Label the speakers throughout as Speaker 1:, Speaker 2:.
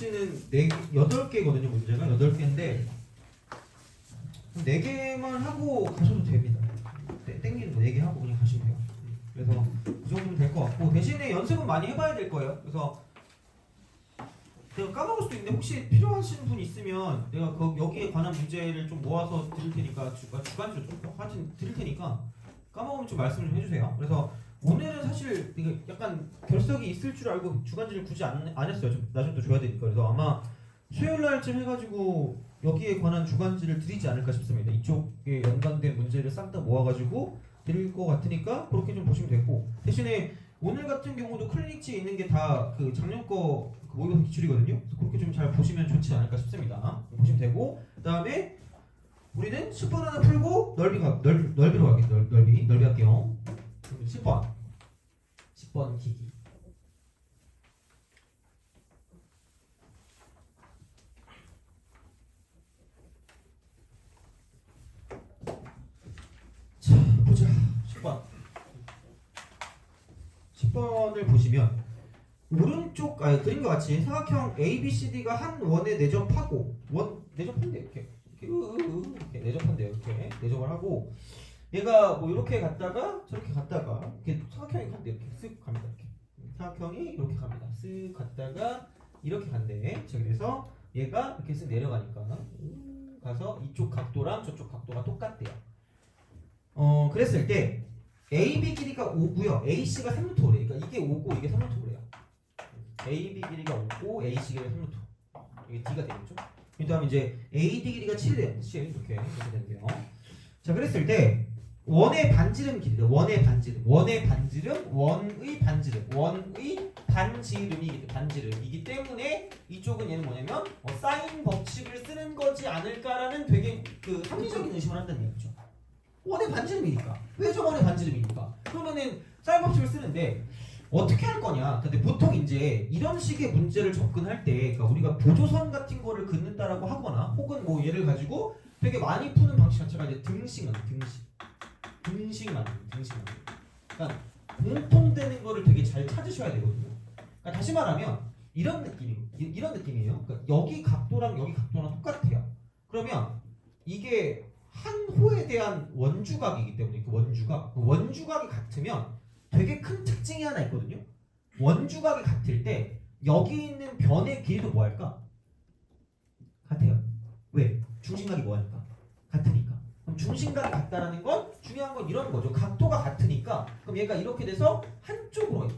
Speaker 1: 문제는 8개거든요. 문제가 8개인데 4개만 하고 가셔도 됩니다. 땡기는 거 4개 하고 그냥 가시면 돼요. 그래서 그 정도면 될 것 같고, 대신에 연습은 많이 해봐야 될 거예요. 그래서 제가 까먹을 수도 있는데 혹시 필요하신 분 있으면 내가 여기에 관한 문제를 좀 모아서 드릴 테니까 주간지로 좀 하진 드릴 테니까 까먹으면 좀 말씀을 좀 해주세요. 그래서 오늘은 사실 이게 약간 결석이 있을 줄 알고 주간지를 굳이 안 했어요. 좀 나중에 또 줘야 되니까. 그래서 아마 수요일 날쯤 해가지고 여기에 관한 주간지를 드리지 않을까 싶습니다. 이쪽에 연관된 문제를 싹 다 모아가지고 드릴 것 같으니까 그렇게 좀 보시면 되고, 대신에 오늘 같은 경우도 클리닉지에 있는 게 다 그 작년 거 모의고사 기출이거든요. 그래서 그렇게 좀 잘 보시면 좋지 않을까 싶습니다. 보시면 되고, 그 다음에 우리는 10번 하나 풀고 넓이로 갈게요. 넓이 할게요. 10번 기기. 자, 보자. 10번을 보시면 오른쪽 그림과 같이 사각형 ABCD가 한 원에 내접하고 내접한대 이렇게 내접한대요. 이렇게 내접을 하고 얘가 뭐 이렇게 갔다가 저렇게 갔다가 이렇게 사각형이 간대. 이렇게 쓱 갑니다. 이렇게 사각형이 이렇게 갑니다. 쓱 갔다가 이렇게 간대. 자, 그래서 얘가 이렇게 쓱 내려가니까 가서 이쪽 각도랑 저쪽 각도가 똑같대요. 그랬을 때 AB 길이가 5고요. AC가 3루트래. 그러니까 이게 5고 이게 3루트래요. AB 길이가 5고 AC 길이가 3루트. 이게 D가 되겠죠? 그 다음에 이제 AD 길이가 7이 돼요. 7 이렇게 되는데요. 자, 그랬을 때 원의 반지름 길이래요. 원의 반지름이기 때문에 이쪽은 얘는 뭐냐면 사인 법칙을 쓰는 거지 않을까라는 되게 그 합리적인 의심을 한다는 얘기죠. 원의 반지름이니까. 왜죠? 원의 반지름이니까. 그러면은 사인 법칙을 쓰는데 어떻게 할 거냐? 근데 보통 이제 이런 식의 문제를 접근할 때, 그러니까 우리가 보조선 같은 거를 긋는다라고 하거나, 혹은 뭐 얘를 가지고 되게 많이 푸는 방식 자체가 이제 등식 만들기. 그러니까 공통되는 거를 되게 잘 찾으셔야 되거든요. 그러니까 다시 말하면 이런 느낌이에요. 그러니까 여기 각도랑 똑같아요. 그러면 이게 한 호에 대한 원주각이기 때문에 그 원주각이 같으면 되게 큰 특징이 하나 있거든요. 원주각이 같을 때 여기 있는 변의 길이도 뭐 할까? 같아요. 왜? 중심각이 뭐 하니까? 같으니까. 그럼 중심각이 같다라는 건 중요한 건 이런 거죠. 각도가 같으니까 그럼 얘가 이렇게 돼서 한쪽으로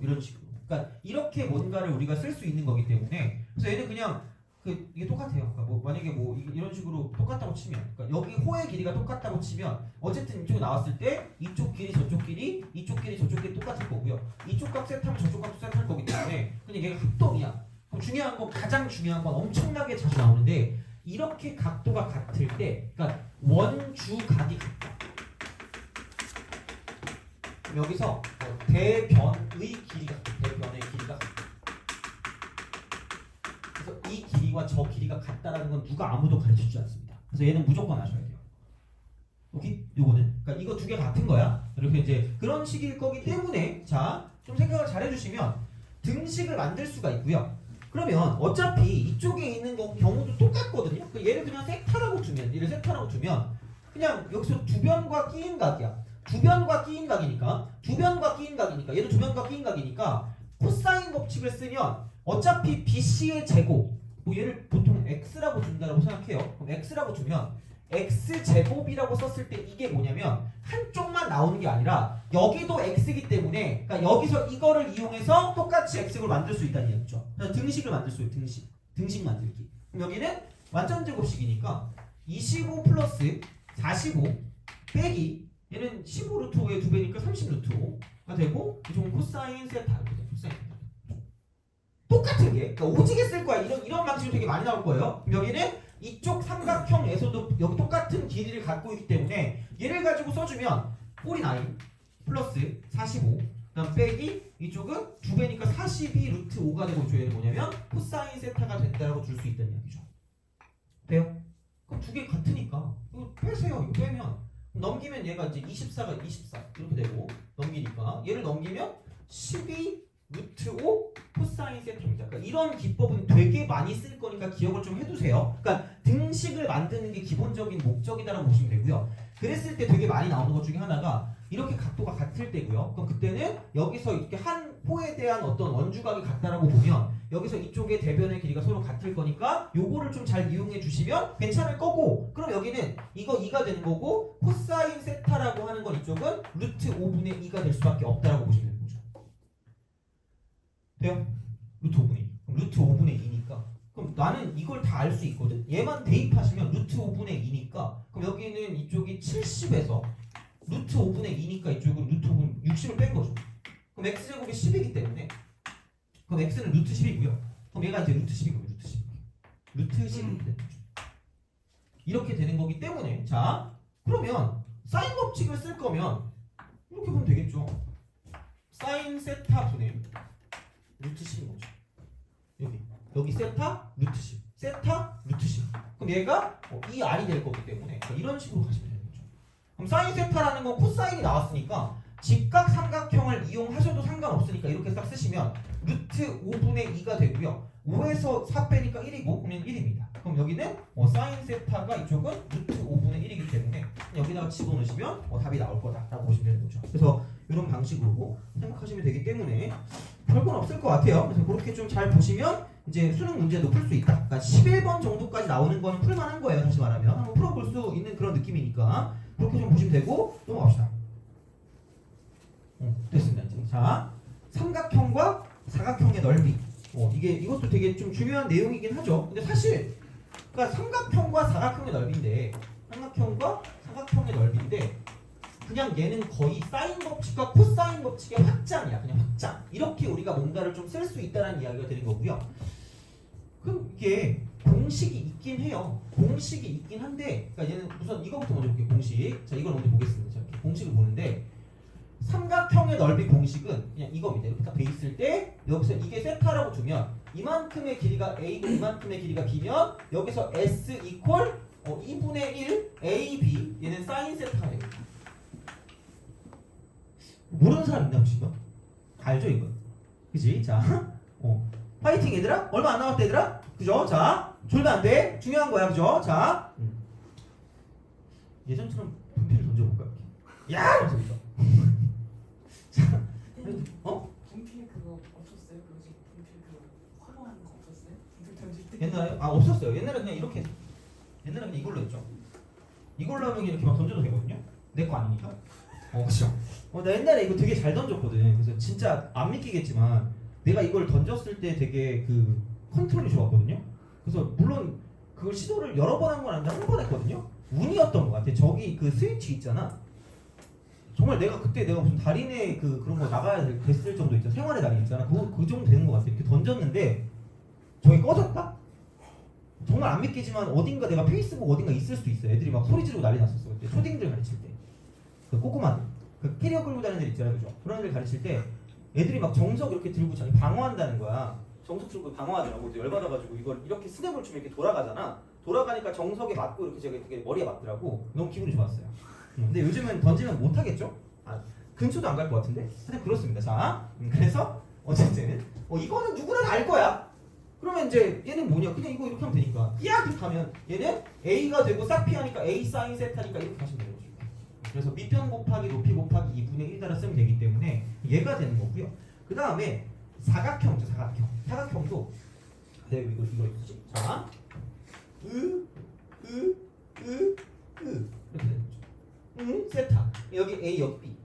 Speaker 1: 이런 식으로. 그러니까 이렇게 뭔가를 우리가 쓸 수 있는 거기 때문에 그래서 얘는 그냥 이게 똑같아요. 그러니까 뭐 만약에 뭐 이런 식으로 똑같다고 치면, 그러니까 여기 호의 길이가 똑같다고 치면 어쨌든 이쪽에 나왔을 때 이쪽 길이 저쪽 길이 똑같을 거고요. 이쪽 각 세트하면 저쪽 각도 세트할 거기 때문에 그냥 얘가 합동이야. 그럼 가장 중요한 건 엄청나게 자주 나오는데 이렇게 각도가 같을 때, 그러니까 원주각이 같다. 그럼 여기서 대변의 길이가 같다. 그래서 이 길이와 저 길이가 같다라는 건 누가 아무도 가르쳐주지 않습니다. 그래서 얘는 무조건 아셔야 돼요. 오케이? 요거는 그러니까 이거 두 개 같은 거야. 이렇게 이제 그런 식일 거기 때문에 자, 좀 생각을 잘 해주시면 등식을 만들 수가 있고요. 그러면 어차피 이쪽에 있는 경우도 똑같거든요. 얘를 그냥 세타라고 두면 그냥 여기서 두변과 끼인 각이야. 두변과 끼인 각이니까 얘도 두변과 끼인 각이니까 코사인 법칙을 쓰면 어차피 BC의 제곱, 뭐 얘를 보통 X라고 준다고 생각해요. 그럼 X라고 두면 X제곱이라고 썼을 때 이게 뭐냐면 한쪽만 나오는 게 아니라 여기도 X이기 때문에 그러니까 여기서 이거를 이용해서 똑같이 X를 만들 수 있다는 얘기죠. 그래서 등식을 만들 수 있어요. 등식 만들기. 그럼 여기는 완전 제곱식이니까 25 플러스 45 빼기 얘는 15루트 5의 2배니까 30루트 5가 되고 이쪽은 코사인 세타 이렇게 돼요. 코사인 세타. 똑같은 게, 그러니까 오지게 쓸 거야. 이런 방식으로 되게 많이 나올 거예요. 여기는 이쪽 삼각형에서도 여기 똑같은 길이를 갖고 있기 때문에 얘를 가지고 써주면 49 플러스 45 그다음 빼기 이쪽은 2배니까 42 루트 5가 되고 얘는 뭐냐면 코사인 세타가 된다라고 줄 수 있다는 얘기죠. 돼요? 그럼 두 개 같으니까 이거 빼세요. 이거 빼면 넘기면 얘가 이제 24가 24 이렇게 되고 넘기니까 얘를 넘기면 12 루트 5 코사인 세타입니다. 그러니까 이런 기법은 되게 많이 쓸 거니까 기억을 좀 해두세요. 그러니까 등식을 만드는 게 기본적인 목적이다라고 보시면 되고요. 그랬을 때 되게 많이 나오는 것 중에 하나가 이렇게 각도가 같을 때고요. 그럼 그때는 여기서 이렇게 한 호에 대한 어떤 원주각이 같다라고 보면 여기서 이쪽의 대변의 길이가 서로 같을 거니까 요거를 좀 잘 이용해 주시면 괜찮을 거고, 그럼 여기는 이거 2가 되는 거고 코사인 세타라고 하는 건 이쪽은 루트 5분의 2가 될 수밖에 없다라고 보시면 되는 거죠. 돼요? 루트 5분의 2. 그럼 루트 5분의 2니까 그럼 나는 이걸 다 알 수 있거든. 얘만 대입하시면 루트 5분의 2니까 그럼 여기는 이쪽이 70에서 루트 5분의 2니까 이쪽은 루트 5분 60을 뺀 거죠. 그럼 x제곱이 10이기 때문에 그럼 x는 루트 10이고요. 그럼 얘가 이제 루트 10이고요. 루트 10. 루트 10이 되는 거죠. 이렇게 되는 거기 때문에 자 그러면 사인 법칙을 쓸 거면 이렇게 보면 되겠죠. 사인 세타 분의 루트 10인 거죠. 여기 세타 루트 10 세타 루트 10 그럼 얘가 이 r이 될 거기 때문에 이런 식으로 가시면 되는 거죠. 그럼 사인 세타라는 건 코사인이 나왔으니까 직각 삼각형을 이용하셔도 상관없으니까 이렇게 딱 쓰시면 루트 5분의 2가 되고요. 5에서 4 빼니까 1이고 그러면 1입니다. 그럼 여기는 사인 세타가 이쪽은 루트 5분의 1이기 때문에 여기다가 집어넣으시면 답이 나올 거다라고 보시면 되는 거죠. 그래서 이런 방식으로 생각하시면 되기 때문에 별건 없을 것 같아요. 그래서 그렇게 좀 잘 보시면 이제 수능 문제도 풀 수 있다. 그러니까 11번 정도까지 나오는 거는 풀만한 거예요. 다시 말하면 한번 풀어볼 수 있는 그런 느낌이니까 그렇게 좀 보시면 되고 넘어갑시다. 됐습니다. 이제 자 삼각형과 사각형의 넓이. 이것도 되게 좀 중요한 내용이긴 하죠. 근데 사실 그러니까 삼각형과 사각형의 넓이인데 그냥 얘는 거의 사인 법칙과 코사인 법칙의 확장이야. 그냥 확장. 이렇게 우리가 뭔가를 좀 쓸 수 있다는 이야기가 되는 거고요. 그럼 이게 공식이 있긴 해요. 공식이 있긴 한데 그러니까 얘는 우선 이거부터 먼저 볼게요. 공식. 자 이걸 먼저 보겠습니다. 이렇게 공식을 보는데 삼각형의 넓이 공식은 그냥 이겁니다. 이렇게 딱 돼 있을 때 여기서 이게 세타라고 두면 이만큼의 길이가 A고 이만큼의 길이가 B면 여기서 S 이퀄 2분의 1 AB 얘는 사인 세타가 됩니다. 모르는 사람 있나 혹시 이거? 알죠 이거? 그지? 자 파이팅 얘들아? 얼마 안 남았다 얘들아? 그죠? 자 졸면 안 돼. 중요한 거야 그죠? 자 예전처럼 분필을 던져볼까? 야! 이러면서 이거 자
Speaker 2: 분필 그거 없었어요? 요즘 분필 그거 활용하는 거 없었어요? 분필 던질 때?
Speaker 1: 옛날에? 없었어요. 옛날에 그냥 이렇게 옛날에 그냥 이걸로 했죠. 이걸로 하면 이렇게 막 던져도 되거든요. 내 거 아니니까. 그쵸. 나 옛날에 이거 되게 잘 던졌거든. 그래서 진짜 안 믿기겠지만 내가 이걸 던졌을 때 되게 그 컨트롤이 좋았거든요. 그래서 물론 그걸 시도를 여러 번 한 건 아닌데 한 번 했거든요. 운이었던 것 같아. 저기 그 스위치 있잖아. 정말 내가 그때 내가 무슨 달인의 그런 거 나가야 됐을 정도 있잖아. 생활의 달인 있잖아. 그 정도 되는 것 같아. 이렇게 던졌는데 저기 꺼졌다? 정말 안 믿기지만 어딘가 내가 페이스북 어딘가 있을 수도 있어. 애들이 막 소리 지르고 난리 났었어. 그때 초딩들 가르칠 때. 그 꼬꼬마들. 그 캐리어 끌고 다니는 애들 있잖아요. 그죠? 그런 애들 가르칠 때 애들이 막 정석 이렇게 들고 자기 방어한다는 거야. 정석 들고 방어하더라고. 열받아가지고 이걸 이렇게 스냅을 주면 이렇게 돌아가잖아. 돌아가니까 정석에 맞고 이렇게 되게 머리에 맞더라고. 너무 기분이 좋았어요. 근데 요즘은 던지면 못 하겠죠? 근처도 안 갈 것 같은데? 하여튼 그렇습니다. 자, 그래서 어쨌든 이거는 누구나 다 알 거야. 그러면 이제 얘는 뭐냐? 그냥 이거 이렇게 하면 되니까. 야! 이렇게 하면 얘는 A가 되고 싹 피하니까 A 사인 세타니까 이렇게 하시면 되는 거죠. 그래서 밑변 곱하기 높이 곱하기 2분의 1 따라 쓰면 되기 때문에 얘가 되는 거고요. 그 다음에 사각형이죠. 사각형도 내가 이거 쓰지? 자, 이렇게 되는 거죠. 세타. 여기 A, 여기 B.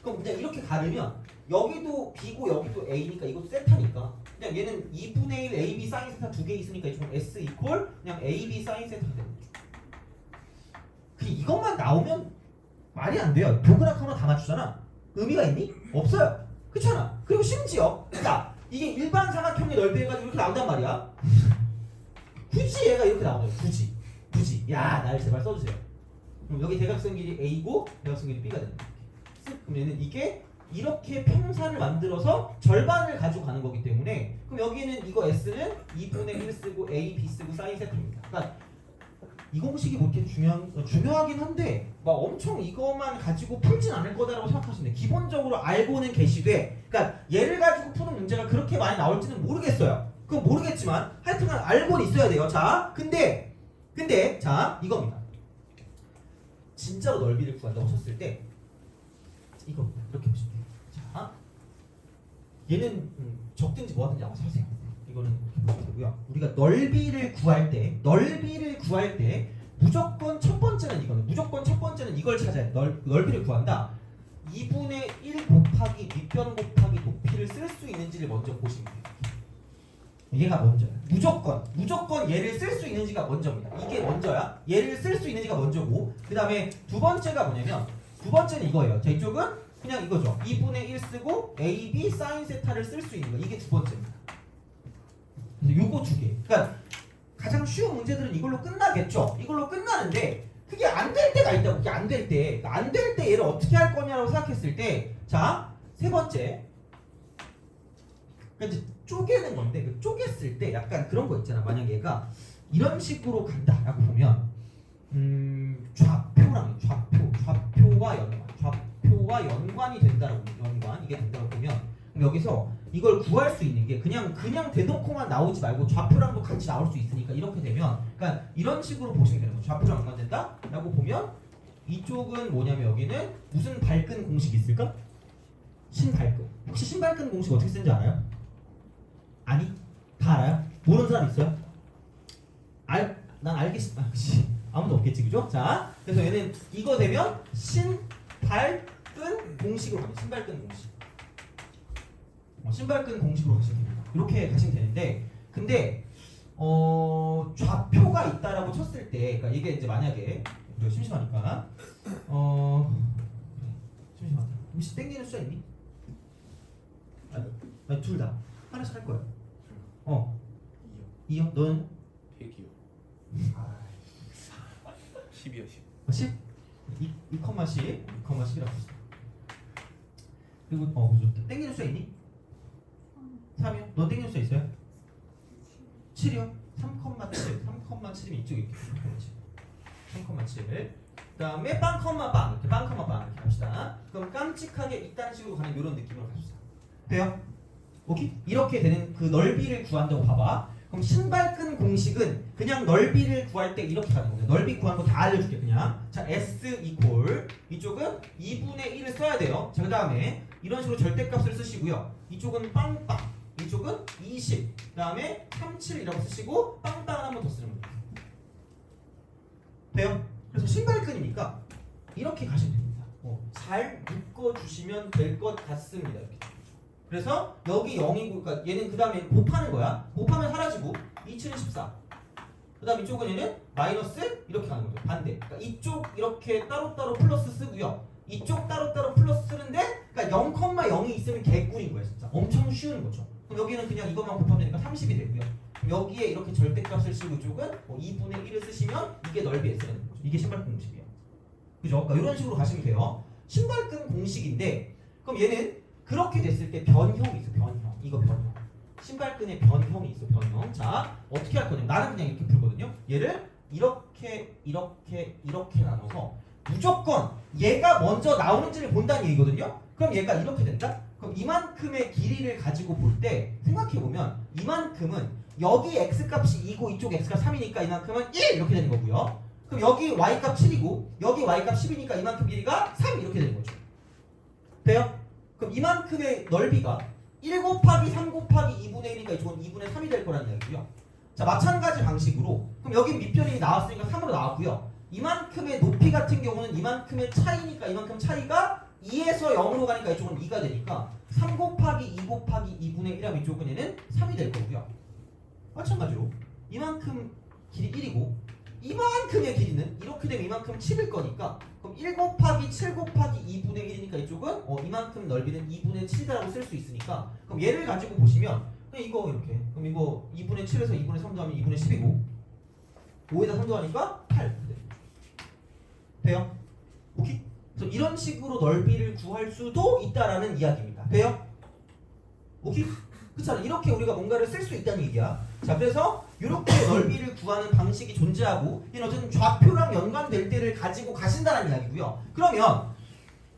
Speaker 1: 그럼 그냥 이렇게 가르면 여기도 B고 여기도 A니까 이것도 세타니까 그냥 얘는 2분의 1 AB 사인 세타 두 개 있으니까 이쪽은 S 이퀄 그냥 AB 사인 세타가 되는 거죠. 이것만 나오면 말이 안 돼요. 도그락 하나 다 맞추잖아. 의미가 있니? 없어요. 그렇잖아. 그리고 심지어 자 이게 일반 사각형의 넓이 해가지고 이렇게 나온단 말이야. 굳이 얘가 이렇게 나오네요. 굳이 야 날 제발 써주세요. 그럼 여기 대각선 길이 A고 대각선 길이 B가 되는 거예요. 그럼 얘는 이게 이렇게 평사를 만들어서 절반을 가지고 가는 거기 때문에 그럼 여기는 이거 S는 2분의 1 쓰고 A, B 쓰고 사인 세타입니다. 그러니까 이 공식이 뭐 이렇게 중요하긴 한데 막 엄청 이것만 가지고 풀진 않을 거다라고 생각하시는데 기본적으로 알고는 계시되 그러니까 얘를 가지고 푸는 문제가 그렇게 많이 나올지는 모르겠어요. 그건 모르겠지만 하여튼간 알고는 있어야 돼요. 자, 근데 자 이겁니다. 진짜로 넓이를 구한다고 쳤을 때 이겁니다. 이렇게 보시면 돼요. 자, 얘는 적든지 뭐하든지 알아서 하세요. 이거는 이렇게 보시면 되고요. 우리가 넓이를 구할 때 무조건 첫 번째는 이걸 찾아야 돼. 넓이를 구한다. 2분의 1 곱하기 밑변 곱하기 높이를 쓸 수 있는지를 먼저 보시면 돼요. 얘가 먼저야. 무조건 얘를 쓸 수 있는지가 먼저입니다. 이게 먼저야. 얘를 쓸 수 있는지가 먼저고 그 다음에 두 번째가 뭐냐면 두 번째는 이거예요. 자, 이쪽은 그냥 이거죠. 2분의 1 쓰고 AB 사인 세타를 쓸 수 있는 거. 이게 두 번째입니다. 그래서 요거 두 개. 그러니까 가장 쉬운 문제들은 이걸로 끝나겠죠. 이걸로 끝나는데 그게 안 될 때가 있다고. 그게 안 될 때. 안 될 때 얘를 어떻게 할 거냐라고 생각했을 때 자, 세 번째. 그러니까 이제 쪼개는 건데 그 쪼갰을 때 약간 그런 거 있잖아. 만약 얘가 이런 식으로 간다라고 보면 좌표와 연관이 된다라고 이게 된다고 보면 그럼 여기서 이걸 구할 수 있는 게 그냥 대놓고만 나오지 말고 좌표랑도 같이 나올 수 있으니까 이렇게 되면 그러니까 이런 식으로 보시면 되는 거죠. 좌표랑 연관된다라고 보면 이쪽은 뭐냐면 여기는 무슨 발근 공식이 있을까? 신발근. 혹시 신발근 공식 어떻게 쓰는지 알아요? 아니? 다 알아요? 모르는 사람 있어요? 난 알겠어. 그치. 아무도 없겠지, 그죠? 자, 그래서 얘는 이거 되면 신발근 공식으로 가면 신발근 공식. 신발근 공식으로 가시면 됩니다. 이렇게 가시면 되는데, 근데 좌표가 있다라고 쳤을 때, 그러니까 이게 이제 만약에 심심하니까, 심심하다. 혹시 땡기는 숫자 있니? 아니 둘 다 하나씩 할 거야. 2요? 너는?
Speaker 3: 100이요. 10이요 10.
Speaker 1: 10? 2,10이라고 했어. 그리고 그죠. 땡기는 숫자 있니? 3이요? 너 땡기는 숫자 있어요? 7이요? 3,7이면 이쪽에 이렇게 3,7. 그 다음에 빵 이렇게 갑시다. 그럼 깜찍하게 이딴 식으로 가는 이런 느낌으로 갑시다. 돼요? 오케이? 이렇게 되는 그 넓이를 구한다고 봐봐. 그럼 신발끈 공식은 그냥 넓이를 구할 때 이렇게 가는 거예요. 넓이 구하는 거 다 알려줄게 그냥. 자, S 이퀄 이쪽은 2분의 1을 써야 돼요. 자, 그 다음에 이런 식으로 절대값을 쓰시고요. 이쪽은 빵빵, 이쪽은 20, 그 다음에 37이라고 쓰시고 빵빵을 한 번 더 쓰는 거예요. 돼요? 그래서 신발끈이니까 이렇게 가시면 됩니다. 잘 묶어주시면 될 것 같습니다. 이렇게. 그래서 여기 0이고, 그러니까 얘는 그 다음에 곱하는 거야. 곱하면 사라지고 2층은 14. 그 다음 이쪽은 얘는 마이너스 이렇게 가는 거죠. 반대. 그러니까 이쪽 이렇게 따로따로 플러스 쓰고요. 이쪽 따로따로 플러스 쓰는데 그러니까 0,0이 있으면 개꿀인 거예요. 진짜 엄청 쉬운 거죠. 그럼 여기는 그냥 이것만 곱하면 되니까 30이 되고요. 그럼 여기에 이렇게 절대값을 쓰고 이쪽은 2분의 1을 쓰시면 이게 넓이 S가 되는 거죠. 이게 신발끈 공식이에요. 그죠? 그러니까 이런 식으로 가시면 돼요. 신발끈 공식인데 그럼 얘는 그렇게 됐을 때 변형이 있어. 변형. 이거 변형. 신발끈에 변형이 있어. 변형. 자, 어떻게 할 거냐면 나는 그냥 이렇게 풀거든요. 얘를 이렇게 나눠서 무조건 얘가 먼저 나오는지를 본다는 얘기거든요. 그럼 얘가 이렇게 된다? 그럼 이만큼의 길이를 가지고 볼 때 생각해보면 이만큼은 여기 x값이 2고 이쪽 x가 3이니까 이만큼은 1 이렇게 되는 거고요. 그럼 여기 y값 7이고 여기 y값 10이니까 이만큼 길이가 3 이렇게 되는 거죠. 돼요? 그럼 이만큼의 넓이가 1 곱하기 3 곱하기 2분의 1이니까 이쪽은 2분의 3이 될 거라는 이야기고요. 자, 마찬가지 방식으로 그럼 여기 밑변이 나왔으니까 3으로 나왔고요. 이만큼의 높이 같은 경우는 이만큼의 차이니까 이만큼 차이가 2에서 0으로 가니까 이쪽은 2가 되니까 3 곱하기 2 곱하기 2분의 1하면 이쪽은 얘는 3이 될 거고요. 마찬가지로 이만큼 길이 1이고 이만큼의 길이는 이렇게 되면 이만큼 7일 거니까 그럼 1 곱하기 7 곱하기 2분의 1이니까 이쪽은 이만큼 넓이는 2분의 7이라고 쓸 수 있으니까 그럼 얘를 가지고 보시면 그냥 이거 이렇게 그럼 이거 2분의 7에서 2분의 3 더하면 2분의 10이고 5에다 3 더하니까 8 돼요? 오케이? 그래서 이런 식으로 넓이를 구할 수도 있다라는 이야기입니다. 돼요? 오케이? 그렇잖아. 이렇게 우리가 뭔가를 쓸 수 있다는 얘기야. 자, 그래서 이렇게 넓이를 구하는 방식이 존재하고 얘는 어쨌든 좌표랑 연관될 때를 가지고 가신다는 이야기고요. 그러면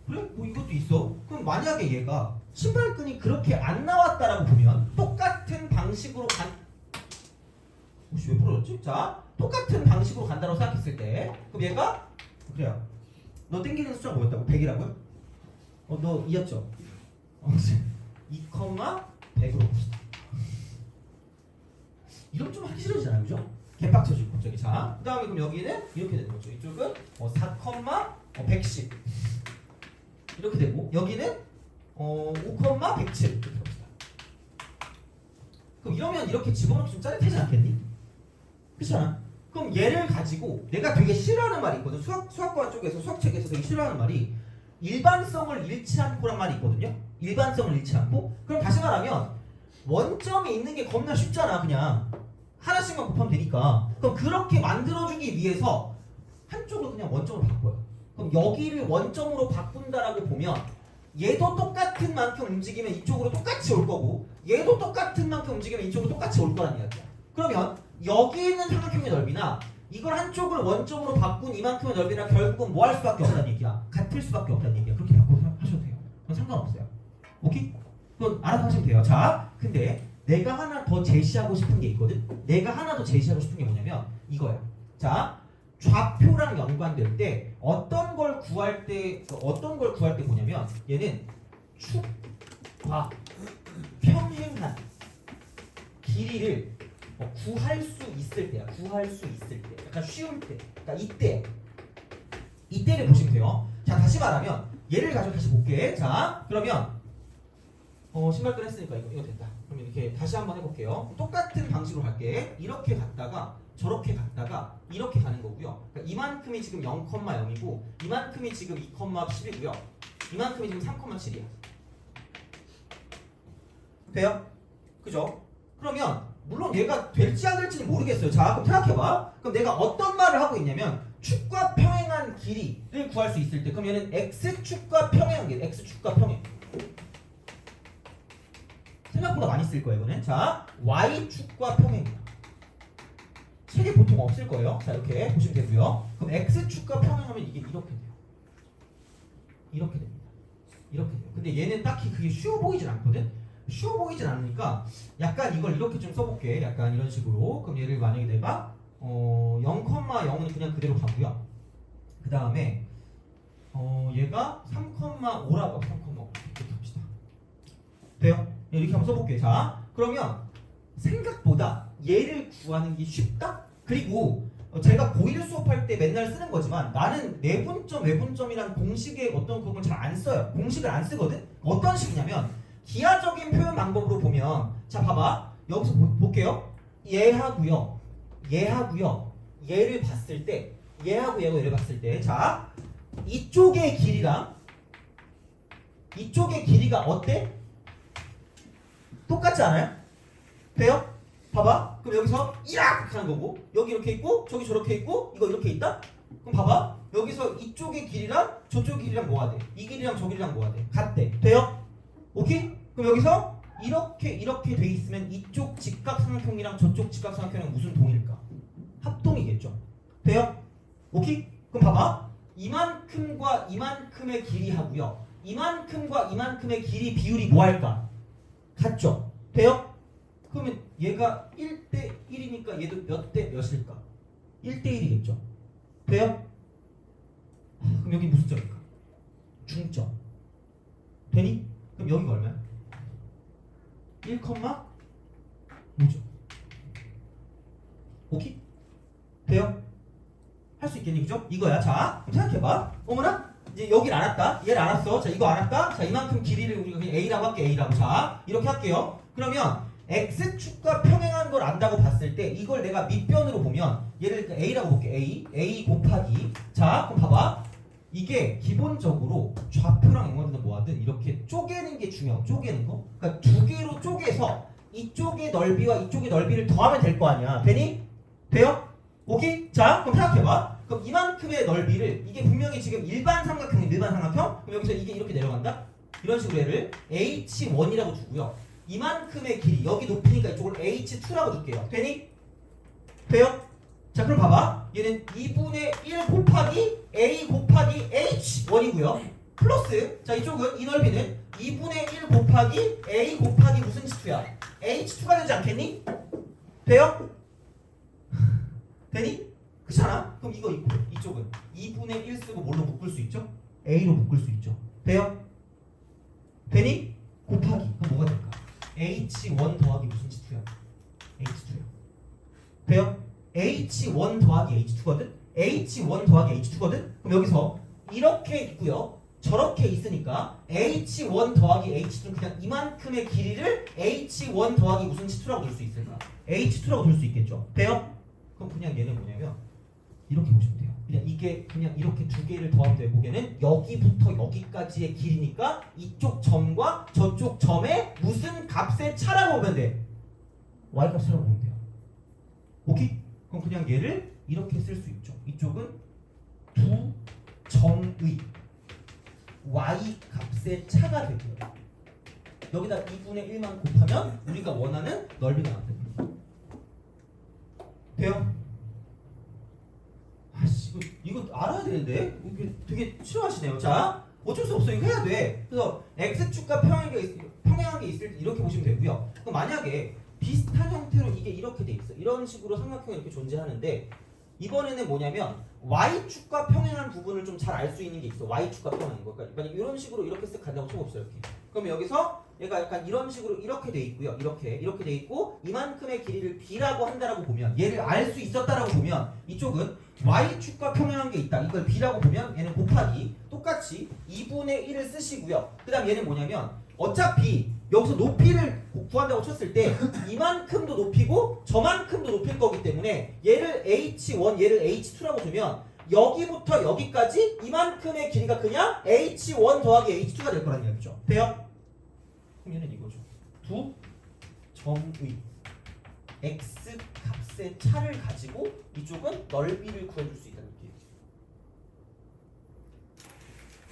Speaker 1: 그래? 뭐 이것도 있어. 그럼 만약에 얘가 신발끈이 그렇게 안 나왔다라고 보면 똑같은 방식으로 혹시 왜 부러졌지? 자, 똑같은 방식으로 간다고 생각했을 때 그럼 얘가 그래요. 너 땡기는 숫자가 뭐였다고? 100이라고요? 너 이었죠? 2, 100으로 봅시다. 이러면 좀 하기 싫어지잖아요, 그죠? 개빡쳐지고 갑자기. 자, 그 다음에 그럼 여기는 이렇게 되는 거죠. 이쪽은 4, 110 이렇게 되고 여기는 5,107 이렇게 합시다. 그럼 이러면 이렇게 집어넣으면 좀 짜릿하지 않겠니? 그렇잖아. 그럼 얘를 가지고 내가 되게 싫어하는 말이 있거든. 수학과 쪽에서 수학책에서 되게 싫어하는 말이 일반성을 잃지 않고란 말이 있거든요. 일반성을 잃지 않고. 그럼 다시 말하면 원점이 있는 게 겁나 쉽잖아. 그냥 하나씩만 곱하면 되니까. 그럼 그렇게 만들어주기 위해서 한쪽을 그냥 원점으로 바꿔요. 그럼 여기를 원점으로 바꾼다라고 보면 얘도 똑같은 만큼 움직이면 이쪽으로 똑같이 올 거고 얘도 똑같은 만큼 움직이면 이쪽으로 똑같이 올 거란 이야기야. 그러면 여기 있는 삼각형의 넓이나 이걸 한쪽을 원점으로 바꾼 이만큼의 넓이나 결국은 뭐 할 수밖에 없다는 얘기야. 같을 수밖에 없다는 얘기야. 그렇게 바꿔서 하셔도 돼요. 그건 상관없어요. 오케이? 그건 알아서 하시면 돼요. 자, 근데 내가 하나 더 제시하고 싶은 게 있거든. 내가 하나 더 제시하고 싶은 게 뭐냐면 이거예요. 자, 좌표랑 연관될 때 어떤 걸 구할 때 뭐냐면 얘는 축과 평행한 길이를 구할 수 있을 때야. 구할 수 있을 때. 약간 쉬울 때. 그러니까 이때를 보시면 돼요. 자, 다시 말하면 얘를 가지고 다시 볼게. 자, 그러면 신발끈 했으니까 이거 됐다. 그러면 이렇게 다시 한번 해볼게요. 똑같은 방식으로 갈게. 이렇게 갔다가 저렇게 갔다가 이렇게 가는 거고요. 그러니까 이만큼이 지금 0,0이고 이만큼이 지금 2,10이고요. 이만큼이 지금 3,7이야. 돼요? 그죠? 그러면 물론 얘가 될지 안 될지는 모르겠어요. 자, 그럼 생각해봐. 그럼 내가 어떤 말을 하고 있냐면 축과 평행한 길이를 구할 수 있을 때 그럼 얘는 x축과 평행한 길, x축과 평행. 생각보다 많이 쓸 거예요, 이거는. 자, y축과 평행이야. 책에 보통 없을 거예요. 자, 이렇게 보시면 되고요. 그럼 x축과 평행하면 이게 이렇게 돼요. 이렇게 됩니다. 이렇게 돼요. 근데 얘는 딱히 그게 쉬워 보이진 않거든. 쉬워 보이진 않으니까 약간 이걸 이렇게 좀 써볼게. 약간 이런 식으로. 그럼 얘를 만약에 내가 0,0은 그냥 그대로 가고요. 그 다음에 얘가 3,5라고 3,5 이렇게 합시다. 돼요? 이렇게 한번 써볼게. 자, 그러면 생각보다 얘를 구하는 게 쉽다? 그리고 제가 고1 수업할 때 맨날 쓰는 거지만 나는 내분점, 외분점이란 공식의 어떤 그런 걸 잘 안 써요. 공식을 안 쓰거든? 어떤 식이냐면 기하적인 표현 방법으로 보면 자, 봐봐. 여기서 볼게요. 얘하고요. 얘를 봤을 때 얘하고 얘를 봤을 때 자, 이쪽의 길이랑 이쪽의 길이가 어때? 똑같지 않아요? 돼요? 봐봐. 그럼 여기서 이렇게 하는 거고 여기 이렇게 있고 저기 저렇게 있고 이거 이렇게 있다? 그럼 봐봐. 여기서 이쪽의 길이랑 저쪽 길이랑 뭐가 돼? 이 길이랑 저 길이랑 뭐가 돼? 같대. 돼요? 오케이? 그럼 여기서 이렇게 돼 있으면 이쪽 직각삼각형이랑 저쪽 직각삼각형이랑 무슨 동일까? 합동이겠죠. 돼요? 오케이? 그럼 봐봐. 이만큼과 이만큼의 길이 하고요. 이만큼과 이만큼의 길이 비율이 뭐 할까? 같죠? 돼요? 그러면 얘가 1대 1이니까 얘도 몇 대 몇일까? 1대 1이겠죠? 돼요? 그럼 여기 무슨 점일까? 중점. 되니? 그럼 여기가 얼마야? 1,5죠. 오케이? 돼요? 할 수 있겠니? 그죠? 이거야. 자, 그럼 생각해봐. 어머나? 이제 여기를 알았다. 얘를 알았어. 자, 이거 알았다. 자, 이만큼 길이를 우리가 그냥 A라고 할게. A라고. 자, 이렇게 할게요. 그러면 X축과 평행한 걸 안다고 봤을 때 이걸 내가 밑변으로 보면 얘를 A라고 볼게. A 곱하기. 자, 그럼 봐봐. 이게 기본적으로 좌표랑 연관되는 뭐하든 이렇게 쪼개는 게 중요하고 쪼개는 거. 그러니까 두 개로 쪼개서 이쪽의 넓이와 이쪽의 넓이를 더하면 될 거 아니야. 되니? 돼요? 오케이? 자, 그럼 생각해봐. 그럼 이만큼의 넓이를 이게 분명히 지금 일반 삼각형. 그럼 여기서 이게 이렇게 내려간다? 이런 식으로 얘를 H1이라고 두고요. 이만큼의 길이 여기 높이니까 이쪽을 h2라고 줄게요. 되니? 돼요? 자 그럼 봐봐 얘는 2분의 1 곱하기 a 곱하기 h1이고요 플러스 자 이쪽은 이 넓이는 2분의 1 곱하기 a 곱하기 무슨 h2야? h2가 되지 않겠니? 돼요? 되니? 그렇잖아? 그럼 이거 있고 이쪽은 2분의 1 쓰고 뭘로 묶을 수 있죠? a로 묶을 수 있죠 돼요? 되니? 곱하기 그럼 뭐가 될까? h1 더하기 무슨 h2야? h2야 돼요? h1 더하기 h2거든? h1 더하기 h2거든? 그럼 여기서 이렇게 있고요 저렇게 있으니까 h1 더하기 h2는 그냥 이만큼의 길이를 h1 더하기 무슨 h2라고 둘 수 있을까? h2라고 둘 수 있겠죠 돼요? 그럼 그냥 얘는 뭐냐면 이렇게 보시면 돼요 그냥 이게 그냥 이렇게 두 개를 더하면 되고 얘는 여기부터 여기까지의 길이니까 이쪽 점과 저쪽 점의 무슨 값의 차라고 보면 돼 y값이라고 보면 돼요 오케이? 그럼 그냥 얘를 이렇게 쓸 수 있죠. 이쪽은 두 점의 y 값의 차가 되고요. 여기다 2분의 1만 곱하면 우리가 원하는 넓이가 나옵니다. 돼요? 아씨 이거 알아야 되는데 이게 되게 싫어하시네요. 자 어쩔 수 없어 이거 해야 돼. 그래서 x축과 평행한 게 있을 때 이렇게 보시면 되고요. 그럼 만약에 비슷한 형태로 이게 이렇게 돼 있어. 이런 식으로 삼각형이 이렇게 존재하는데 이번에는 뭐냐면 y축과 평행한 부분을 좀 잘 알 수 있는 게 있어. y축과 평행한 거. 그러니까 만약 이런 식으로 이렇게 쓱 간다고 쳐봅시다. 이렇게. 그러면 여기서 얘가 약간 이런 식으로 이렇게 돼 있고요. 이렇게 돼 있고 이만큼의 길이를 b라고 한다라고 보면 얘를 알 수 있었다라고 보면 이쪽은 y축과 평행한 게 있다. 이걸 b라고 보면 얘는 곱하기 똑같이 2분의 1을 쓰시고요. 그 다음 얘는 뭐냐면 어차피 여기서 높이를 구한다고 쳤을 때 이만큼도 높이고 저만큼도 높일 거기 때문에 얘를 h1 얘를 h2라고 두면 여기부터 여기까지 이만큼의 길이가 그냥 h1 더하기 h2가 될 거라는 얘기죠. 돼요? 그럼 얘는 이거죠. 두 점의 x 값의 차를 가지고 이쪽은 넓이를 구해줄 수 있다는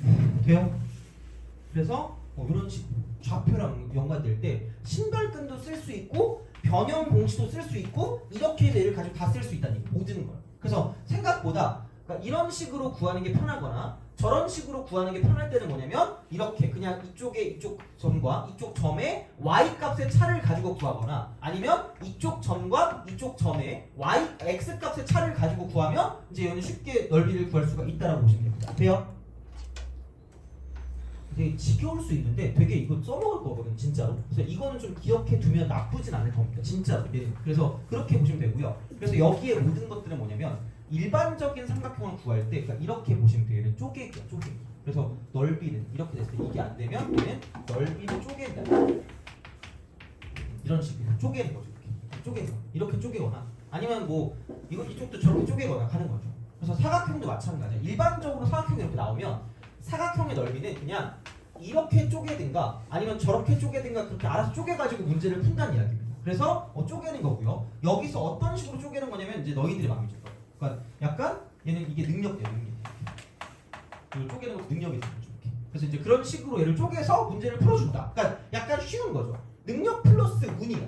Speaker 1: 얘기예요. 돼요? 그래서 이런 식으로 좌표랑 연관될 때 신발끈도 쓸 수 있고 변형 공식도 쓸 수 있고 이렇게 얘를 가지고 다 쓸 수 있다는 얘기 모든 걸. 그래서 생각보다 그러니까 이런 식으로 구하는 게 편하거나 저런 식으로 구하는 게 편할 때는 뭐냐면 이렇게 그냥 이쪽 점과 이쪽 점의 y 값의 차를 가지고 구하거나 아니면 이쪽 점과 이쪽 점의 x 값의 차를 가지고 구하면 이제 얘는 쉽게 넓이를 구할 수가 있다라고 보시면 됩니다. 돼요? 되게 지겨울 수 있는데 되게 이거 써먹을 거거든 진짜로. 그래서 이거는 좀 기억해 두면 나쁘진 않을 겁니다 진짜로. 그래서 그렇게 보시면 되고요. 그래서 여기에 모든 것들은 뭐냐면 일반적인 삼각형을 구할 때 그러니까 이렇게 보시면 돼요. 얘는 쪼개기야 쪼개기. 그래서 넓이는 이렇게 됐을 때 이게 안 되면 얘는 넓이를 쪼갠다 이런 식으로 쪼개는 거죠. 이렇게 쪼개거나 아니면 뭐 이거 이쪽도 저렇게 쪼개거나 하는 거죠. 그래서 사각형도 마찬가지야. 일반적으로 사각형이 이렇게 나오면 사각형의 넓이는 그냥 이렇게 쪼개든가 아니면 저렇게 쪼개든가 그렇게 알아서 쪼개가지고 문제를 푼다는 이야기입니다. 그래서 쪼개는 거고요. 여기서 어떤 식으로 쪼개는 거냐면 이제 너희들이 마음이죠. 그러니까 약간 얘는 이게 능력이에요. 그리고 쪼개는 것도 능력이 있는 거죠. 이렇게. 그래서 이제 그런 식으로 얘를 쪼개서 문제를 풀어준다. 그러니까 약간 쉬운 거죠. 능력 플러스 운이야.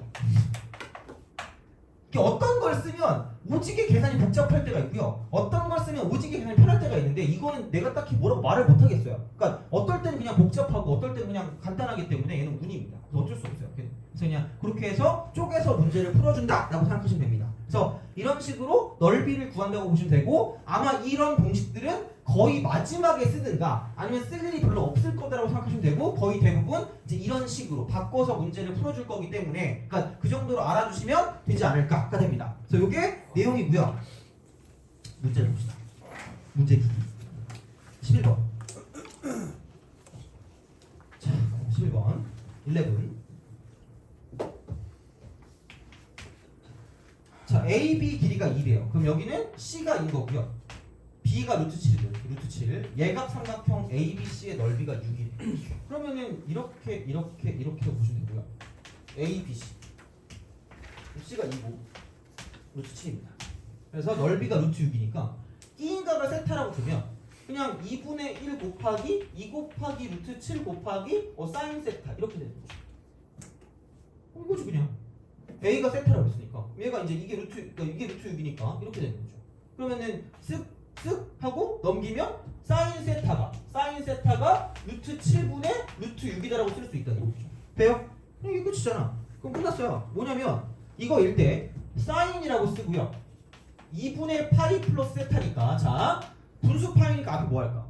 Speaker 1: 어떤 걸 쓰면 오지게 계산이 복잡할 때가 있고요. 어떤 걸 쓰면 오지게 계산이 편할 때가 있는데 이거는 내가 딱히 뭐라고 말을 못 하겠어요. 그러니까 어떨 때는 그냥 복잡하고 어떨 때는 그냥 간단하기 때문에 얘는 운입니다. 그래서 어쩔 수 없어요. 그래서 그냥 그렇게 해서 쪼개서 문제를 풀어준다라고 생각하시면 됩니다. 그래서 이런 식으로 넓이를 구한다고 보시면 되고 아마 이런 공식들은 거의 마지막에 쓰든가 아니면 쓸 일이 별로 없을 거다라고 생각하시면 되고 거의 대부분 이제 이런 식으로 바꿔서 문제를 풀어줄 거기 때문에 그러니까 그 정도로 알아주시면 되지 않을까가 됩니다. 그래서 이게 내용이고요. 문제를 봅시다. 문제 풀이 11번. 자, 11번 11. 자, AB 길이가 2래요. 그럼 여기는 C가 2인 거고요. B가 루트 7이래요. 루트 7. 예각 삼각형 ABC의 넓이가 6이래요. 그러면은 이렇게 보시면 되고요. ABC. C가 2고 루트 7입니다. 그래서 넓이가 루트 6이니까 끼인각을 세타라고 두면 그냥 2분의 1 곱하기 2 곱하기 루트 7 곱하기 사인 세타 이렇게 되는 거죠. 이거지 그냥. A가 세타라고 했으니까 얘가 이제 이게 루트, 그러니까 이게 루트 6이니까 이렇게 되는 거죠. 그러면은 쓱쓱 하고 넘기면 사인 세타가 루트 7분의 루트 6이다라고 쓸 수 있다는 거죠. 돼요? 그럼 이거 끝이잖아. 그럼 끝났어요. 뭐냐면 이거일 때 사인이라고 쓰고요. 2분의 8이 플러스 세타니까 자 분수 파이니까 앞에 뭐 할까?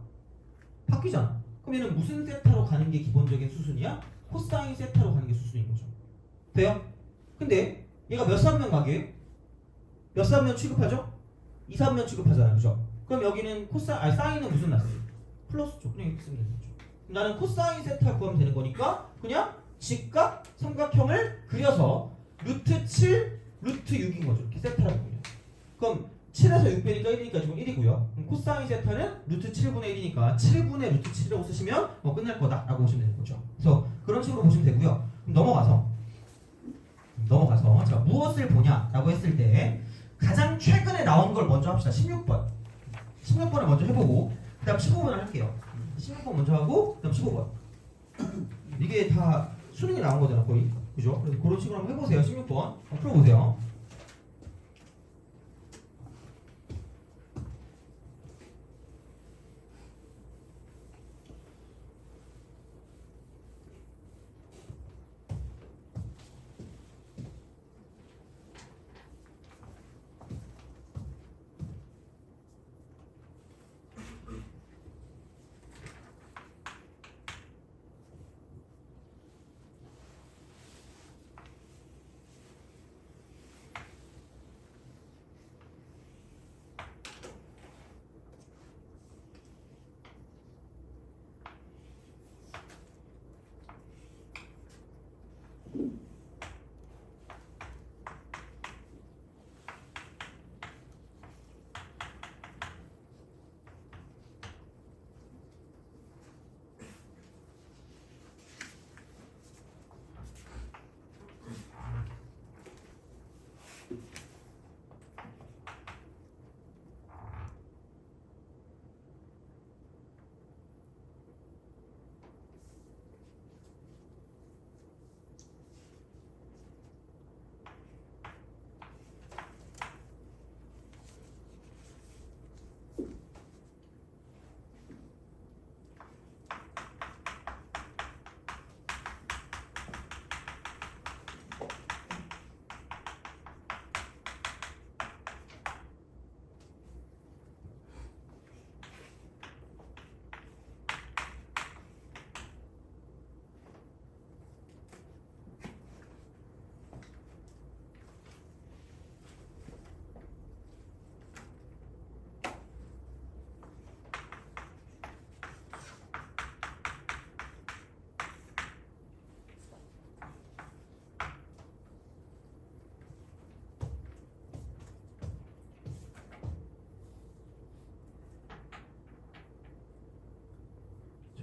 Speaker 1: 바뀌잖아. 그럼 얘는 무슨 세타로 가는 게 기본적인 수순이야? 코사인 세타로 가는 게 수순인 거죠. 돼요? 근데 얘가 몇 산면 가게예요? 몇 산면 취급하죠? 2, 3면 취급하잖아요. 그죠? 그럼 여기는 사인은 무슨 났어요? 플러스죠. 그냥 이렇게 쓰면 되는 거죠. 그럼 나는 코사인 세타 구하면 되는 거니까 그냥 직각 삼각형을 그려서 루트 7, 루트 6인 거죠. 이렇게 세타라고 보면. 그럼 7에서 6 빼니까 1이니까 지금 1이고요. 그럼 코사인 세타는 루트 7분의 1이니까 7분의 루트 7이라고 쓰시면 끝날 거다라고 보시면 되는 거죠. 그래서 그런 식으로 보시면 되고요. 그럼 넘어가서 자 무엇을 보냐라고 했을 때 가장 최근에 나온 걸 먼저 합시다. 16번을 먼저 해보고 그 다음 15번을 할게요. 16번 먼저 하고 그 다음 15번 이게 다 수능이 나온 거잖아 거의. 그죠? 그래서 그런 식으로 한번 해보세요. 16번 한번 풀어보세요.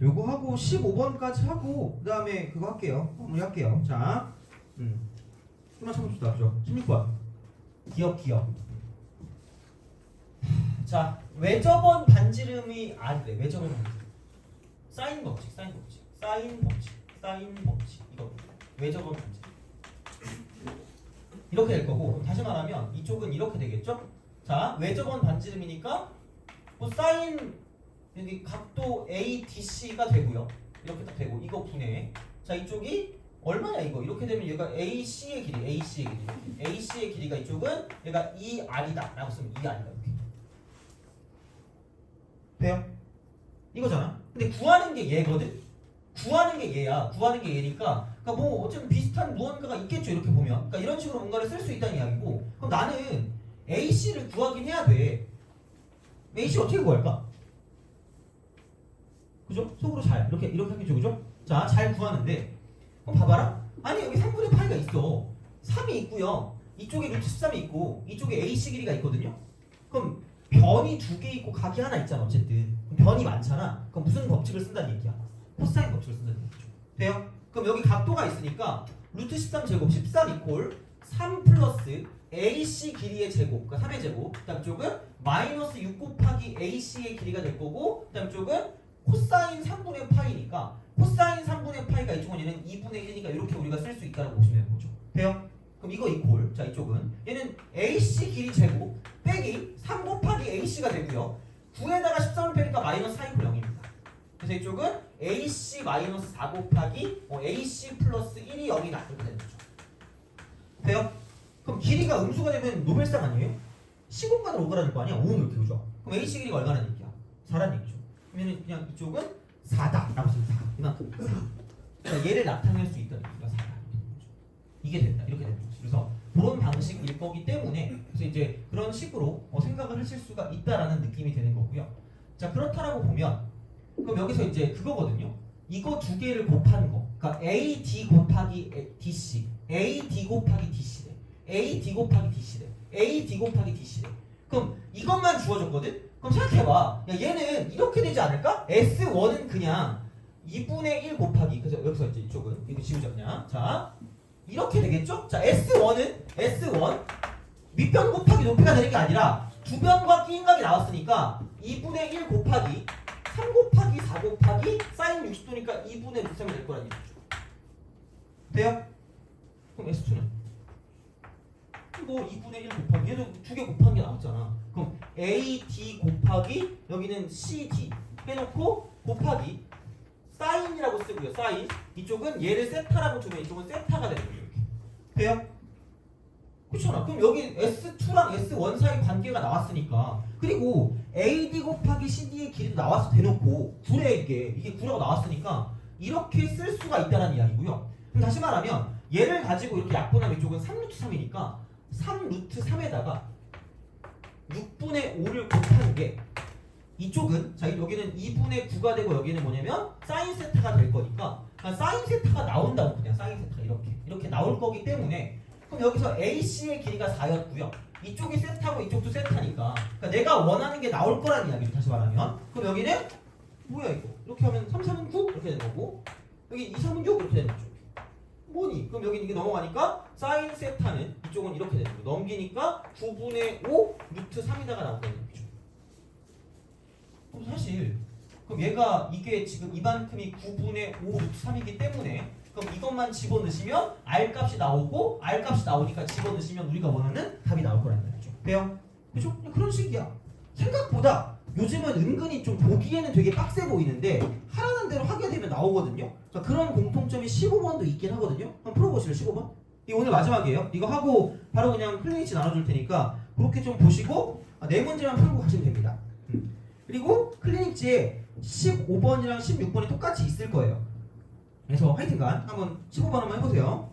Speaker 1: 요거 하고 15번까지 하고 그 다음에 그거 할게요. 마무리할게요. 자, 좀만 참아줍시다. 그죠? 16번 기억. 자, 외접원 반지름이 외접원 반지름. 사인 법칙 이거 외접원 반지름. 이렇게 될 거고 다시 말하면 이쪽은 이렇게 되겠죠? 자, 외접원 반지름이니까 뭐 사인 여기 각도 ADC가 되고요. 이렇게 딱 되고 이거 분해. 자 이쪽이 얼마냐 이거. 이렇게 되면 얘가 AC의 길이가 이쪽은 얘가 2R이다 라고 쓰면 2R이다 이렇게. 돼요? 이거잖아. 근데 구하는 게 얘거든. 구하는 게 얘야. 구하는 게 얘니까 그러니까 뭐 어쨌든 비슷한 무언가가 있겠죠. 이렇게 보면. 그러니까 이런 식으로 뭔가를 쓸 수 있다는 이야기고. 그럼 나는 AC를 구하긴 해야 돼. AC 어떻게 구할까? 그죠? 속으로 잘 이렇게 하겠죠, 그죠? 자, 잘 구하는데 그럼 봐봐라. 아니 여기 3분의 파이가 있어. 3이 있고요. 이쪽에 루트 13이 있고 이쪽에 AC 길이가 있거든요. 그럼 변이 2개 있고 각이 하나 있잖아. 어쨌든 변이 많잖아. 그럼 무슨 법칙을 쓴다는 얘기야? 코사인 법칙을 쓴다는 얘기죠. 돼요? 그럼 여기 각도가 있으니까 루트 13 제곱 13 이퀄 3 플러스 AC 길이의 제곱, 그러니까 3의 제곱. 그다음 쪽은 마이너스 6 곱하기 AC의 길이가 될 거고, 그다음 쪽은 코사인 3분의 파이니까 코사인 3분의 파이가 이쪽은 얘는 2분의 1이니까 이렇게 우리가 쓸 수 있다고 보시면 되는 거죠. 돼요? 그럼 이거 이꼴. 자 이쪽은 얘는 AC 길이 제곱 빼기 3 곱하기 AC가 되고요. 9에다가 13을 빼니까 마이너스 4 이퀄 0입니다. 그래서 이쪽은 AC 마이너스 4 곱하기 AC 플러스 1이 0이 나 이렇게 되는 거죠. 돼요? 그럼 길이가 음수가 되면 노벨상 아니에요? 시공간으로 오가라는 거 아니야? 5 이렇게 오죠. 그럼 AC 길이가 얼마나 얘기야? 4라는 얘기죠. 그러면 그냥 이쪽은 4다 라고 쓰면 4 이만큼. 그러니까 얘를 나타낼 수 있다는 얘기가 4다. 이게 된다 이렇게 되는 거죠. 그래서 그런 방식일 거기 때문에 그래서 이제 그런 식으로 생각을 하실 수가 있다라는 느낌이 되는 거고요. 자 그렇다라고 보면 그럼 여기서 이제 그거거든요. 이거 두 개를 곱한 거. 그러니까 AD 곱하기 DC, AD 곱하기 DC래. AD 곱하기 DC래. AD 곱하기 DC래. 그럼 이것만 주어졌거든? 그럼 생각해봐. 야, 얘는 이렇게 되지 않을까? S1은 그냥 2분의 1 곱하기 그래서 여기서 이제 이쪽은 이거 지우자 그냥. 자 이렇게 되겠죠? 자 S1은 S1 밑변 곱하기 높이가 되는 게 아니라 두변과 끼인각이 나왔으니까 2분의 1 곱하기 3 곱하기 4 곱하기 사인 60도니까 2분의 3이 될 거란 얘기죠. 돼요? 그럼 S2는 이거 2분의 1 곱하기 얘도 두 개 곱한 게 나왔잖아. 그럼 AD 곱하기 여기는 CD 해놓고 곱하기 사인이라고 쓰고요. 사인 이쪽은 얘를 세타라고 두면 이쪽은 세타가 되는 거예요. 이렇게. 돼요? 그렇잖아. 그럼 여기 S2랑 S1 사이 관계가 나왔으니까 그리고 AD 곱하기 CD의 길이도 나와서 대놓고 9래 이게 9라고 나왔으니까 이렇게 쓸 수가 있다는 이야기고요. 그럼 다시 말하면 얘를 가지고 이렇게 약분하면 이쪽은 3루트 3이니까 3루트 3에다가 6분의 5를 곱하는 게 이쪽은 자 여기는 2분의 9가 되고 여기는 뭐냐면 사인 세타가 될 거니까 사인 세타가 나온다고 그냥 사인 세타가 이렇게 나올 거기 때문에 그럼 여기서 AC의 길이가 4였고요. 이쪽이 세타고 이쪽도 세타니까 그러니까 내가 원하는 게 나올 거란 이야기죠. 다시 말하면 그럼 여기는 뭐야 이거 이렇게 하면 3, 3은 9 이렇게 되는 거고 여기 2, 3은 6 이렇게 되는 거죠. 뭐니? 그럼 여기 이게 넘어가니까 사인 세타는 이쪽은 이렇게 되는 거 넘기니까 9분의 5 루트 3이다가 나온다는 얘기죠. 그럼 사실 그럼 얘가 이게 지금 이만큼이 9분의 5 루트 3이기 때문에 그럼 이것만 집어넣으시면 R 값이 나오고 R 값이 나오니까 집어넣으시면 우리가 원하는 답이 나올 거란 말이죠. 돼요? 그죠? 그런 식이야. 생각보다 요즘은 은근히 좀 보기에는 되게 빡세 보이는데 하라는 대로 하게 되면 나오거든요. 그러니까 그런 공통점이 15번도 있긴 하거든요. 한번 풀어보실래요? 15번? 이거 오늘 마지막이에요. 이거 하고 바로 그냥 클리니치 나눠줄 테니까 그렇게 좀 보시고 네 문제만 풀고 가시면 됩니다. 그리고 클리닉지에 15번이랑 16번이 똑같이 있을 거예요. 그래서 하여튼간 한번 15번 한번 해보세요.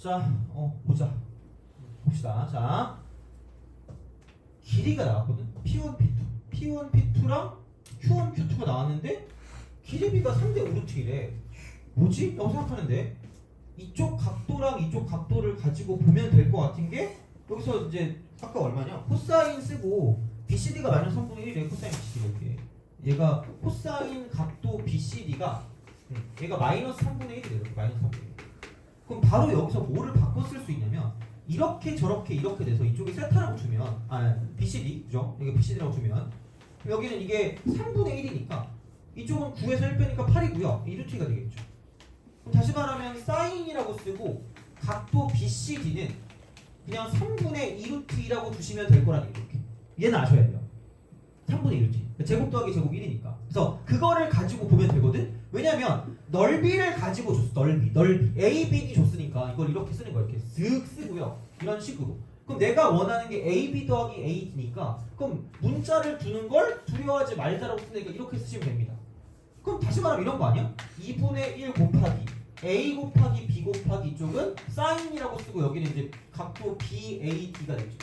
Speaker 1: 자, 보자. 봅시다. 자, 길이가 나왔거든. P1, P2. P1, P2랑 Q1, Q2가 나왔는데 길이비가 3대 5루트이래. 뭐지? 라고 생각하는데 이쪽 각도랑 이쪽 각도를 가지고 보면 될 것 같은 게 여기서 이제 아까 얼마냐? 코사인 쓰고 BCD가 마이너스 3분의 1이래. 코사인 BCD 이렇게. 얘가 코사인 각도 BCD가 얘가 마이너스 3분의 1이래. 이렇게 마이너스 3분의 1. 그럼 바로 여기서 뭐를 바꿔 쓸 수 있냐면 이렇게 저렇게 이렇게 돼서 이쪽에 세타라고 주면 BCD 그죠? 여기 BCD라고 주면 여기는 이게 3분의 1이니까 이쪽은 9에서 1 빼니까 8이고요. 2루트가 되겠죠. 그럼 다시 말하면 사인이라고 쓰고 각도 BCD는 그냥 3분의 2루트라고 두시면 될 거라는 얘기예요. 이렇게. 얘는 아셔야 돼요. 3분의 1루트. 제곱 더하기 제곱 1이니까. 그래서 그거를 가지고 보면 되거든. 왜냐면 넓이를 가지고 줬어. 넓이. A, B, D 줬으니까 이걸 이렇게 쓰는 거야. 이렇게 쓱 쓰고요. 이런 식으로. 그럼 내가 원하는 게 AB 더하기 AD니까 그럼 문자를 두는 걸 두려워하지 말자라고 쓰니까 이렇게 쓰시면 됩니다. 그럼 다시 말하면 이런 거 아니야? 2분의 1 곱하기 A 곱하기 B 곱하기 이쪽은 사인이라고 쓰고 여기는 이제 각도 BAD가 되죠.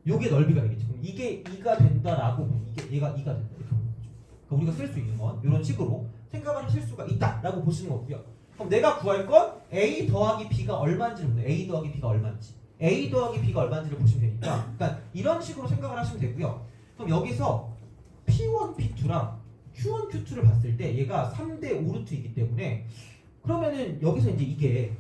Speaker 1: 요게 넓이가 되겠죠. 그럼 이게 2가 된다라고 보면 이게 얘가 2가 된다. 이렇게 보는 거죠. 그러니까 우리가 쓸 수 있는 건 이런 식으로 생각을 하실 수가 있다라고 보시는 거고요. 그럼 내가 구할 건 A 더하기 B가 얼마인지를 보면 A 더하기 B가 얼마인지 A 더하기 B가 얼마인지를 보시면 되니까 그러니까 이런 식으로 생각을 하시면 되고요. 그럼 여기서 P1, P2랑 Q1, Q2를 봤을 때 얘가 3대 5루트이기 때문에 그러면은 여기서 이제 이게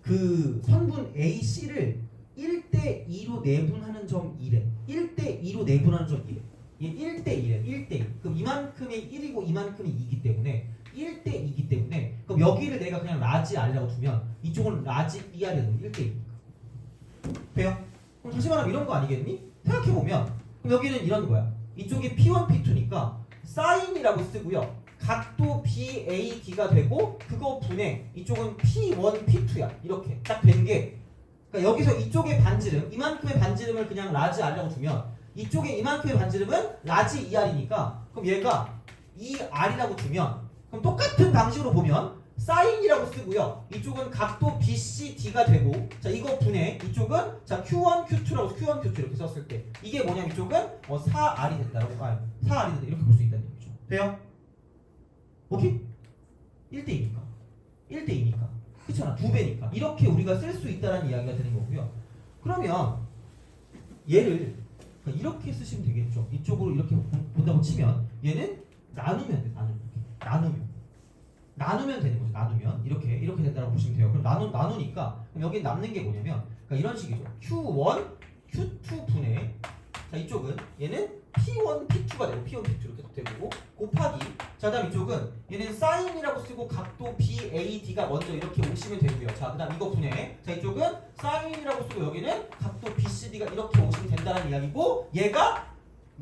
Speaker 1: 그 선분 AC를 1대 2로 내분하는 점 2래. 1대 2로 내분하는 점 2래. 얘 1대 2래. 1대 2. 그럼 이만큼이 1이고 이만큼이 2이기 때문에 1대 2이기 때문에 그럼 여기를 내가 그냥 라지 R이라고 두면 이쪽은 라지 ER이 되는 1대 2니까. 돼요? 그럼 다시 말하면 이런 거 아니겠니? 생각해보면 그럼 여기는 이런 거야. 이쪽이 P1, P2니까 사인이라고 쓰고요. 각도 BAD가 되고 그거 분의 이쪽은 P1, P2야. 이렇게 딱 된 게 그러니까 여기서 이쪽의 반지름 이만큼의 반지름을 그냥 라지 R이라고 두면 이쪽에 이만큼의 반지름은 라지 ER이니까 그럼 얘가 ER이라고 두면 그럼 똑같은 방식으로 보면 사인이라고 쓰고요. 이쪽은 각도 BCD가 되고 자 이거 분의 이쪽은 자 Q1, Q2라고 Q1, Q2 이렇게 썼을 때 이게 뭐냐면 이쪽은 4R이 된다라고 4R이 된다 이렇게 볼 수 있다는 얘기죠. 돼요? 오케이? 1대2니까 1대2니까 그렇잖아. 2배니까 이렇게 우리가 쓸 수 있다는 이야기가 되는 거고요. 그러면 얘를 이렇게 쓰시면 되겠죠. 이쪽으로 이렇게 본다고 치면 얘는 나누면 돼. 나누면 되는 거죠. 나누면 이렇게 된다고 보시면 돼요. 그럼 나누니까 그럼 여기 남는 게 뭐냐면 그러니까 이런 식이죠. Q1, Q2 분의 자 이쪽은 얘는 P1, P2가 되고 P1, P2 이렇게 되고 곱하기 자 그다음 이쪽은 얘는 사인이라고 쓰고 각도 BAD가 먼저 이렇게 오시면 되고요. 자 그다음 이거 분의 자 이쪽은 사인이라고 쓰고 여기는 각도 BCD가 이렇게 오시면 된다는 이야기고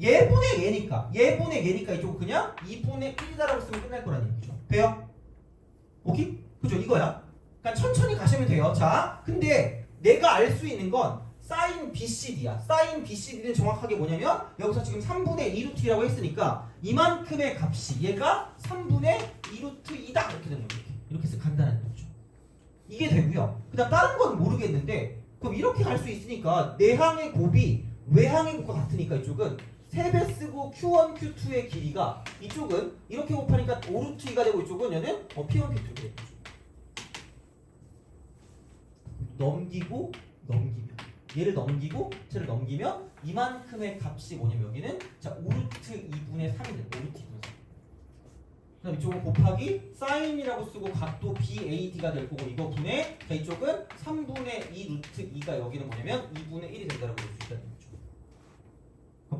Speaker 1: 얘분의 얘니까 이쪽은 그냥 2분의 1이다라고 쓰면 끝날 거라는 얘기죠. 돼요? 오케이? 그죠? 이거야. 그러니까 천천히 가시면 돼요. 자 근데 내가 알 수 있는 건 사인 BCD야. 사인 BCD는 정확하게 뭐냐면 여기서 지금 3분의 2루트라고 했으니까 이만큼의 값이 얘가 3분의 2루트이다 이렇게 되는 거예요. 이렇게 해서 간단한 거죠. 이게 되고요. 그다음 다른 건 모르겠는데 그럼 이렇게 갈 수 있으니까 내항의 곱이 외항의 곱과 같으니까 이쪽은 3배 쓰고 Q1, Q2의 길이가 이쪽은 이렇게 곱하니까 5루트가 되고 이쪽은 얘는 P1, P2가 되죠. 넘기면 얘를 넘기고 쟤를 넘기면 이만큼의 값이 뭐냐면 여기는 자 5루트 2분의 3이 됩니다. 5루트 2분의 3. 그다음 이쪽은 곱하기 사인이라고 쓰고 각도 BAD가 될 거고 이거 분의 자 이쪽은 3분의 2 루트 2가 여기는 뭐냐면 2분의 1이 된다라고 볼 수 있다는 거죠.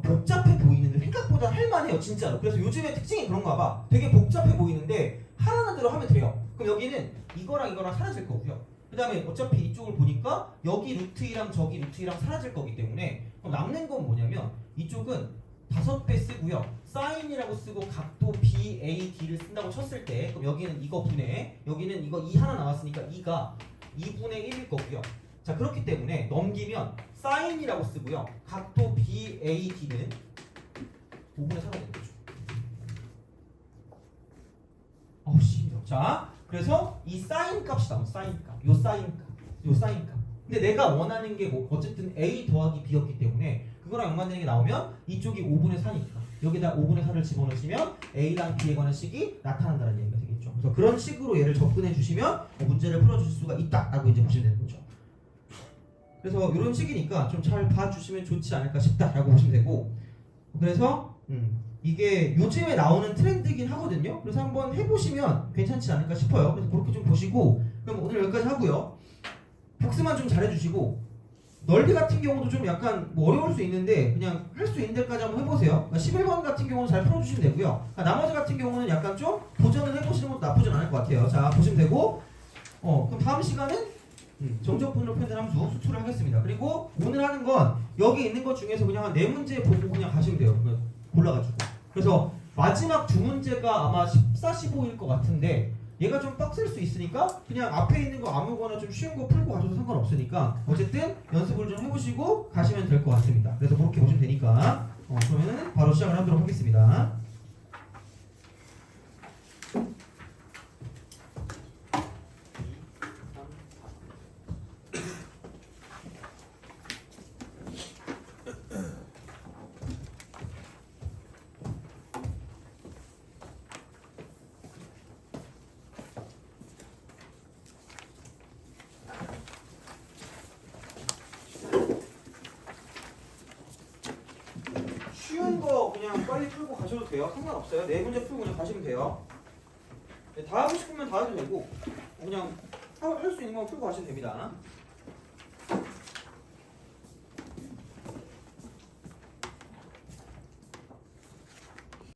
Speaker 1: 복잡해 보이는데 생각보다 할만해요 진짜로. 그래서 요즘에 특징이 그런가 봐. 되게 복잡해 보이는데 하라는 대로 하면 돼요. 그럼 여기는 이거랑 사라질 거고요. 그 다음에 어차피 이쪽을 보니까 여기 루트 2랑 저기 루트 2랑 사라질 거기 때문에 그럼 남는 건 뭐냐면 이쪽은 5배 쓰고요. 사인이라고 쓰고 각도 BAD를 쓴다고 쳤을 때 그럼 여기는 이거 분의 여기는 이거 2 하나 나왔으니까 2가 2분의 1일 거고요. 자 그렇기 때문에 넘기면 사인이라고 쓰고요. 각도 BAD는 5분의 3이 되는 거죠. 힘들어. 자 그래서 이 사인 값이 나온 사인 값. 요 사인 값. 요 사인 값. 근데 내가 원하는 게 뭐 어쨌든 a 더하기 b였기 때문에 그거랑 연관되는 게 나오면 이쪽이 5분의 4니까 여기다 5분의 4를 집어넣으시면 a랑 b에 관한 식이 나타난다는 얘기가 되겠죠. 그래서 그런 식으로 얘를 접근해 주시면 문제를 풀어주실 수가 있다라고 이제 보시면 되는 거죠. 그래서 이런 식이니까 좀 잘 봐주시면 좋지 않을까 싶다라고 보시면 되고 그래서 이게 요즘에 나오는 트렌드이긴 하거든요. 그래서 한번 해보시면 괜찮지 않을까 싶어요. 그래서 그렇게 좀 보시고 그럼 오늘 여기까지 하고요. 복습만 좀 잘해주시고 넓이 같은 경우도 좀 약간 뭐 어려울 수 있는데 그냥 할 수 있는 데까지 한번 해보세요. 그러니까 11번 같은 경우는 잘 풀어주시면 되고요. 그러니까 나머지 같은 경우는 약간 좀 도전을 해보시는 것도 나쁘진 않을 것 같아요. 자 보시면 되고 그럼 다음 시간은 정적분으로 표현된 함수 수출을 하겠습니다. 그리고 오늘 하는 건 여기 있는 것 중에서 그냥 한 4문제 보고 그냥 가시면 돼요. 골라가지고. 그래서 마지막 2문제가 아마 14, 15일 것 같은데 얘가 좀 빡셀 수 있으니까 그냥 앞에 있는 거 아무거나 좀 쉬운 거 풀고 가셔도 상관없으니까 어쨌든 연습을 좀 해보시고 가시면 될 것 같습니다. 그래서 그렇게 보시면 되니까 그러면은 바로 시작을 하도록 하겠습니다. 쉬운 거 그냥 빨리 풀고 가셔도 돼요. 상관없어요. 4문제 풀고 그냥 가시면 돼요. 다 하고 싶으면 다 해도 되고 그냥 할 수 있는 거 풀고 가시면 됩니다.